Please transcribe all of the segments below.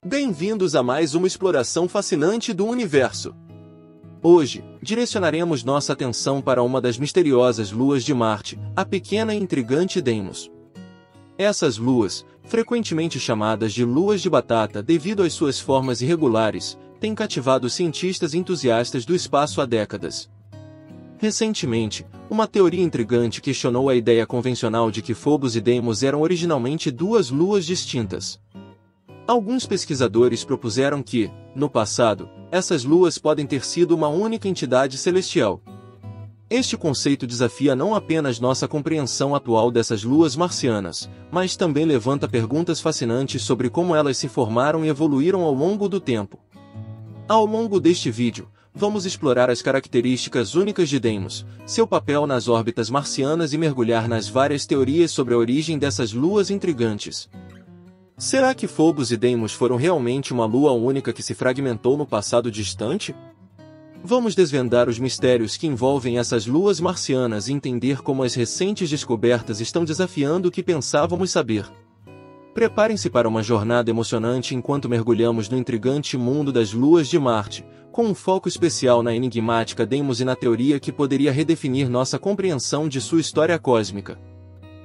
Bem-vindos a mais uma exploração fascinante do universo. Hoje, direcionaremos nossa atenção para uma das misteriosas luas de Marte, a pequena e intrigante Deimos. Essas luas, frequentemente chamadas de luas de batata devido às suas formas irregulares, têm cativado cientistas entusiastas do espaço há décadas. Recentemente, uma teoria intrigante questionou a ideia convencional de que Phobos e Deimos eram originalmente duas luas distintas. Alguns pesquisadores propuseram que, no passado, essas luas podem ter sido uma única entidade celestial. Este conceito desafia não apenas nossa compreensão atual dessas luas marcianas, mas também levanta perguntas fascinantes sobre como elas se formaram e evoluíram ao longo do tempo. Ao longo deste vídeo, vamos explorar as características únicas de Deimos, seu papel nas órbitas marcianas e mergulhar nas várias teorias sobre a origem dessas luas intrigantes. Será que Phobos e Deimos foram realmente uma lua única que se fragmentou no passado distante? Vamos desvendar os mistérios que envolvem essas luas marcianas e entender como as recentes descobertas estão desafiando o que pensávamos saber. Preparem-se para uma jornada emocionante enquanto mergulhamos no intrigante mundo das luas de Marte, com um foco especial na enigmática Deimos e na teoria que poderia redefinir nossa compreensão de sua história cósmica.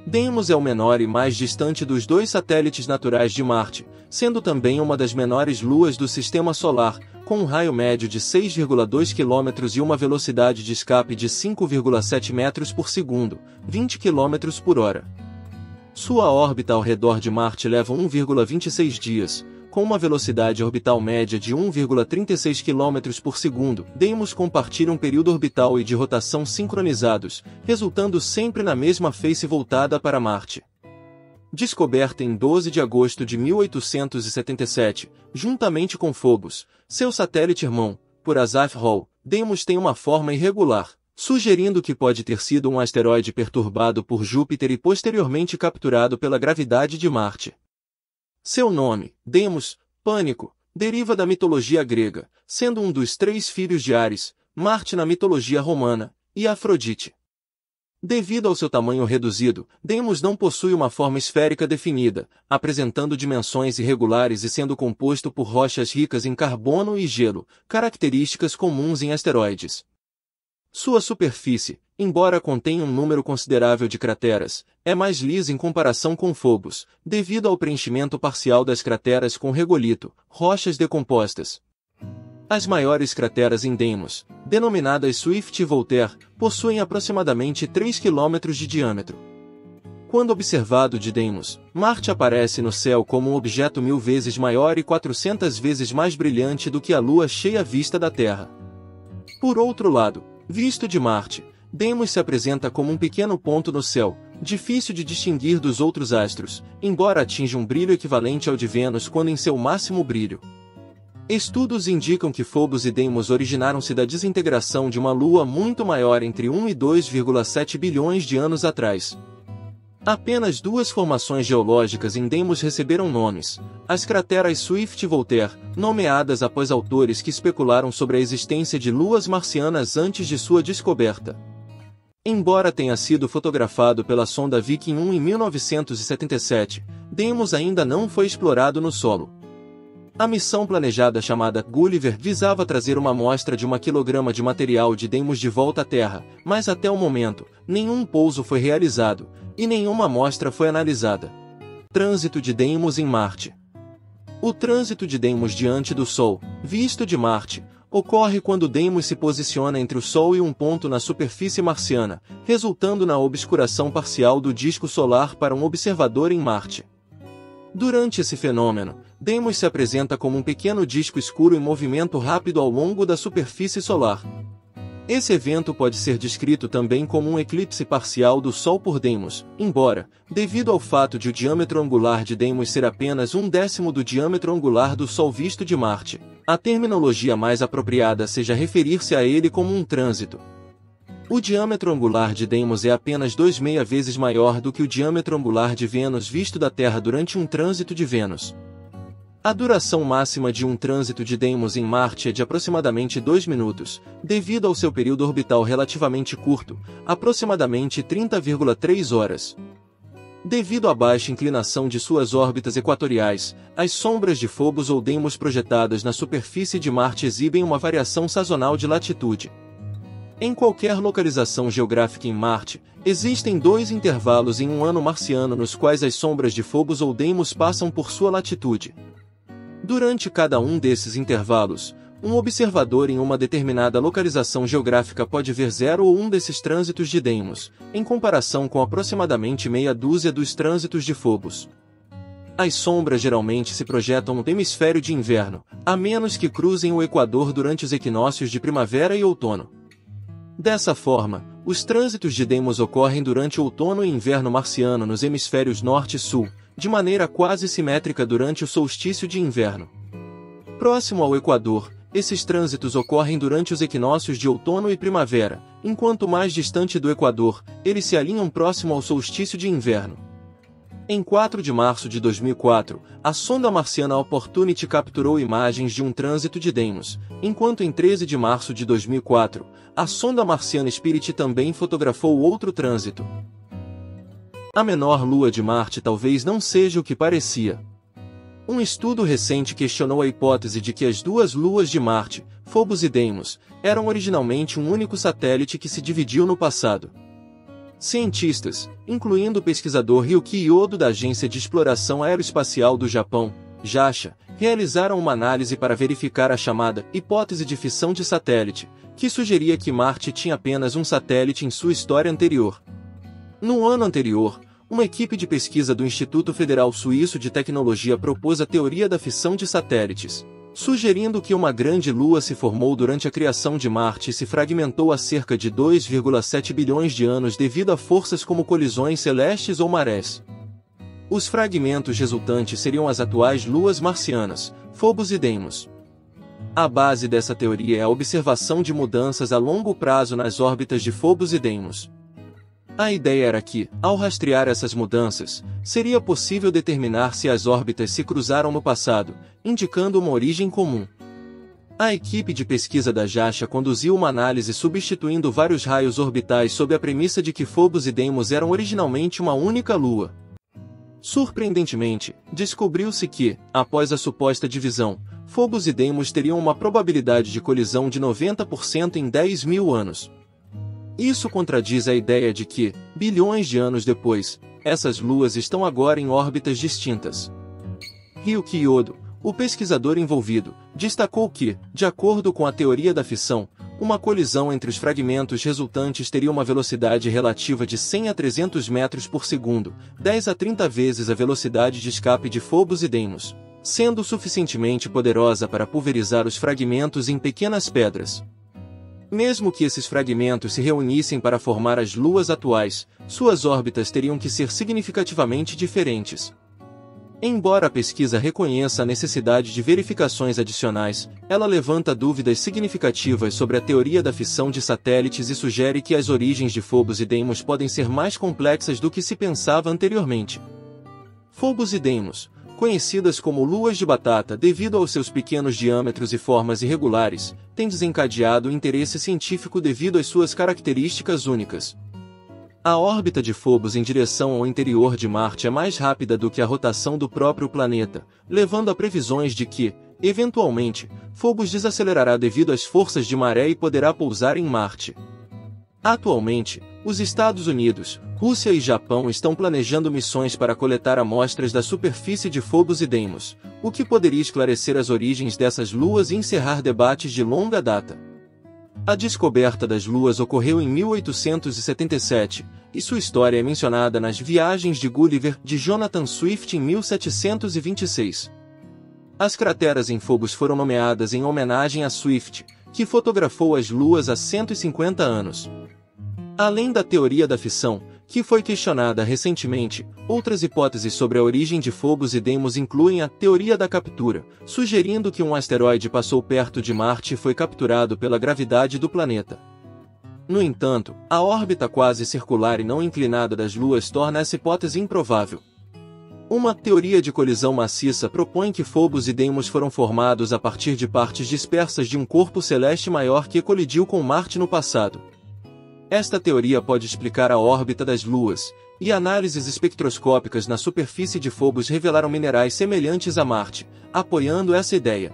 Deimos é o menor e mais distante dos dois satélites naturais de Marte, sendo também uma das menores luas do Sistema Solar, com um raio médio de 6,2 km e uma velocidade de escape de 5,7 metros por segundo, 20 km por hora. Sua órbita ao redor de Marte leva 1,26 dias, com uma velocidade orbital média de 1,36 km por segundo. Deimos compartilha um período orbital e de rotação sincronizados, resultando sempre na mesma face voltada para Marte. Descoberta em 12 de agosto de 1877, juntamente com Phobos, seu satélite irmão, por Asaph Hall, Deimos tem uma forma irregular, sugerindo que pode ter sido um asteroide perturbado por Júpiter e posteriormente capturado pela gravidade de Marte. Seu nome, Deimos, pânico, deriva da mitologia grega, sendo um dos três filhos de Ares, Marte na mitologia romana, e Afrodite. Devido ao seu tamanho reduzido, Deimos não possui uma forma esférica definida, apresentando dimensões irregulares e sendo composto por rochas ricas em carbono e gelo, características comuns em asteroides. Sua superfície, embora contenha um número considerável de crateras, é mais lisa em comparação com Phobos, devido ao preenchimento parcial das crateras com regolito, rochas decompostas. As maiores crateras em Deimos, denominadas Swift e Voltaire, possuem aproximadamente 3 km de diâmetro. Quando observado de Deimos, Marte aparece no céu como um objeto 1000 vezes maior e 400 vezes mais brilhante do que a Lua cheia vista da Terra. Por outro lado, visto de Marte, Deimos se apresenta como um pequeno ponto no céu, difícil de distinguir dos outros astros, embora atinja um brilho equivalente ao de Vênus quando em seu máximo brilho. Estudos indicam que Phobos e Deimos originaram-se da desintegração de uma lua muito maior entre 1 e 2,7 bilhões de anos atrás. Apenas duas formações geológicas em Deimos receberam nomes, as crateras Swift e Voltaire, nomeadas após autores que especularam sobre a existência de luas marcianas antes de sua descoberta. Embora tenha sido fotografado pela sonda Viking 1 em 1977, Deimos ainda não foi explorado no solo. A missão planejada chamada Gulliver visava trazer uma amostra de 1 kg de material de Deimos de volta à Terra, mas até o momento, nenhum pouso foi realizado, e nenhuma amostra foi analisada. Trânsito de Deimos em Marte. O trânsito de Deimos diante do Sol, visto de Marte, ocorre quando Deimos se posiciona entre o Sol e um ponto na superfície marciana, resultando na obscuração parcial do disco solar para um observador em Marte. Durante esse fenômeno, Deimos se apresenta como um pequeno disco escuro em movimento rápido ao longo da superfície solar. Esse evento pode ser descrito também como um eclipse parcial do Sol por Deimos, embora, devido ao fato de o diâmetro angular de Deimos ser apenas 1/10 do diâmetro angular do Sol visto de Marte, a terminologia mais apropriada seja referir-se a ele como um trânsito. O diâmetro angular de Deimos é apenas 2,6 vezes maior do que o diâmetro angular de Vênus visto da Terra durante um trânsito de Vênus. A duração máxima de um trânsito de Deimos em Marte é de aproximadamente 2 minutos, devido ao seu período orbital relativamente curto, aproximadamente 30,3 horas. Devido à baixa inclinação de suas órbitas equatoriais, as sombras de Phobos ou Deimos projetadas na superfície de Marte exibem uma variação sazonal de latitude. Em qualquer localização geográfica em Marte, existem dois intervalos em um ano marciano nos quais as sombras de Phobos ou Deimos passam por sua latitude. Durante cada um desses intervalos, um observador em uma determinada localização geográfica pode ver 0 ou 1 desses trânsitos de Deimos, em comparação com aproximadamente meia dúzia dos trânsitos de Phobos. As sombras geralmente se projetam no hemisfério de inverno, a menos que cruzem o equador durante os equinócios de primavera e outono. Dessa forma, os trânsitos de Deimos ocorrem durante o outono e inverno marciano nos hemisférios norte e sul, de maneira quase simétrica durante o solstício de inverno. Próximo ao equador, esses trânsitos ocorrem durante os equinócios de outono e primavera, enquanto mais distante do equador, eles se alinham próximo ao solstício de inverno. Em 4 de março de 2004, a sonda marciana Opportunity capturou imagens de um trânsito de Deimos, enquanto em 13 de março de 2004, a sonda marciana Spirit também fotografou outro trânsito. A menor lua de Marte talvez não seja o que parecia. Um estudo recente questionou a hipótese de que as duas luas de Marte, Phobos e Deimos, eram originalmente um único satélite que se dividiu no passado. Cientistas, incluindo o pesquisador Ryuki Odo da Agência de Exploração Aeroespacial do Japão, JAXA, realizaram uma análise para verificar a chamada hipótese de fissão de satélite, que sugeria que Marte tinha apenas um satélite em sua história anterior. No ano anterior, uma equipe de pesquisa do Instituto Federal Suíço de Tecnologia propôs a teoria da fissão de satélites, sugerindo que uma grande lua se formou durante a criação de Marte e se fragmentou há cerca de 2,7 bilhões de anos devido a forças como colisões celestes ou marés. Os fragmentos resultantes seriam as atuais luas marcianas, Phobos e Deimos. A base dessa teoria é a observação de mudanças a longo prazo nas órbitas de Phobos e Deimos. A ideia era que, ao rastrear essas mudanças, seria possível determinar se as órbitas se cruzaram no passado, indicando uma origem comum. A equipe de pesquisa da JAXA conduziu uma análise substituindo vários raios orbitais sob a premissa de que Phobos e Deimos eram originalmente uma única lua. Surpreendentemente, descobriu-se que, após a suposta divisão, Phobos e Deimos teriam uma probabilidade de colisão de 90% em 10 mil anos. Isso contradiz a ideia de que, bilhões de anos depois, essas luas estão agora em órbitas distintas. Ryuki Odo, o pesquisador envolvido, destacou que, de acordo com a teoria da fissão, uma colisão entre os fragmentos resultantes teria uma velocidade relativa de 100 a 300 metros por segundo, 10 a 30 vezes a velocidade de escape de Phobos e Deimos, sendo suficientemente poderosa para pulverizar os fragmentos em pequenas pedras. Mesmo que esses fragmentos se reunissem para formar as luas atuais, suas órbitas teriam que ser significativamente diferentes. Embora a pesquisa reconheça a necessidade de verificações adicionais, ela levanta dúvidas significativas sobre a teoria da fissão de satélites e sugere que as origens de Phobos e Deimos podem ser mais complexas do que se pensava anteriormente. Phobos e Deimos, conhecidas como luas de batata devido aos seus pequenos diâmetros e formas irregulares, têm desencadeado interesse científico devido às suas características únicas. A órbita de Phobos em direção ao interior de Marte é mais rápida do que a rotação do próprio planeta, levando a previsões de que, eventualmente, Phobos desacelerará devido às forças de maré e poderá pousar em Marte. Atualmente, os Estados Unidos, Rússia e Japão estão planejando missões para coletar amostras da superfície de Phobos e Deimos, o que poderia esclarecer as origens dessas luas e encerrar debates de longa data. A descoberta das luas ocorreu em 1877, e sua história é mencionada nas Viagens de Gulliver de Jonathan Swift em 1726. As crateras em Phobos foram nomeadas em homenagem a Swift, que fotografou as luas há 150 anos. Além da teoria da fissão, que foi questionada recentemente, outras hipóteses sobre a origem de Phobos e Deimos incluem a teoria da captura, sugerindo que um asteroide passou perto de Marte e foi capturado pela gravidade do planeta. No entanto, a órbita quase circular e não inclinada das luas torna essa hipótese improvável. Uma teoria de colisão maciça propõe que Phobos e Deimos foram formados a partir de partes dispersas de um corpo celeste maior que colidiu com Marte no passado. Esta teoria pode explicar a órbita das luas, e análises espectroscópicas na superfície de Phobos revelaram minerais semelhantes a Marte, apoiando essa ideia.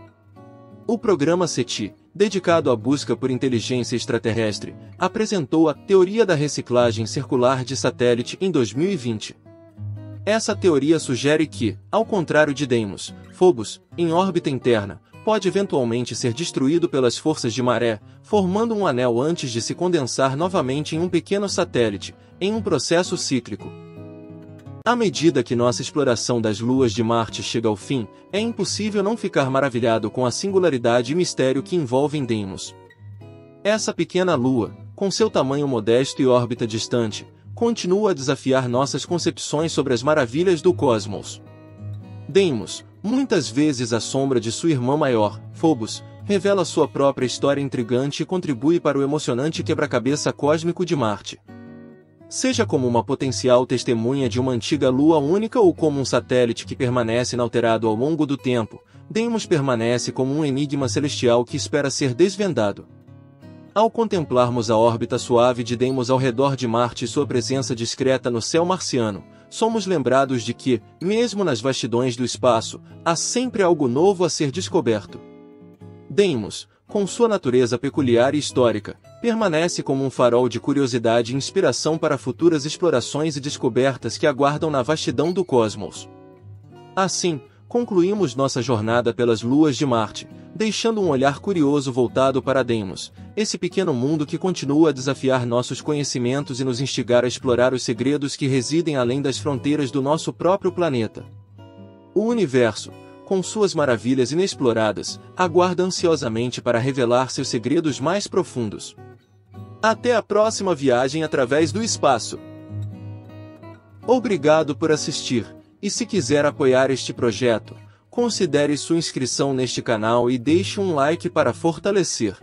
O programa SETI, dedicado à busca por inteligência extraterrestre, apresentou a teoria da reciclagem circular de satélite em 2020. Essa teoria sugere que, ao contrário de Deimos, Phobos, em órbita interna, pode eventualmente ser destruído pelas forças de maré, formando um anel antes de se condensar novamente em um pequeno satélite, em um processo cíclico. À medida que nossa exploração das luas de Marte chega ao fim, é impossível não ficar maravilhado com a singularidade e mistério que envolvem Deimos. Essa pequena lua, com seu tamanho modesto e órbita distante, continua a desafiar nossas concepções sobre as maravilhas do cosmos. Deimos, muitas vezes à sombra de sua irmã maior, Phobos, revela sua própria história intrigante e contribui para o emocionante quebra-cabeça cósmico de Marte. Seja como uma potencial testemunha de uma antiga lua única ou como um satélite que permanece inalterado ao longo do tempo, Deimos permanece como um enigma celestial que espera ser desvendado. Ao contemplarmos a órbita suave de Deimos ao redor de Marte e sua presença discreta no céu marciano, somos lembrados de que, mesmo nas vastidões do espaço, há sempre algo novo a ser descoberto. Deimos, com sua natureza peculiar e histórica, permanece como um farol de curiosidade e inspiração para futuras explorações e descobertas que aguardam na vastidão do cosmos. Assim, concluímos nossa jornada pelas luas de Marte, deixando um olhar curioso voltado para Deimos, esse pequeno mundo que continua a desafiar nossos conhecimentos e nos instigar a explorar os segredos que residem além das fronteiras do nosso próprio planeta. O universo, com suas maravilhas inexploradas, aguarda ansiosamente para revelar seus segredos mais profundos. Até a próxima viagem através do espaço. Obrigado por assistir, e se quiser apoiar este projeto, considere sua inscrição neste canal e deixe um like para fortalecer.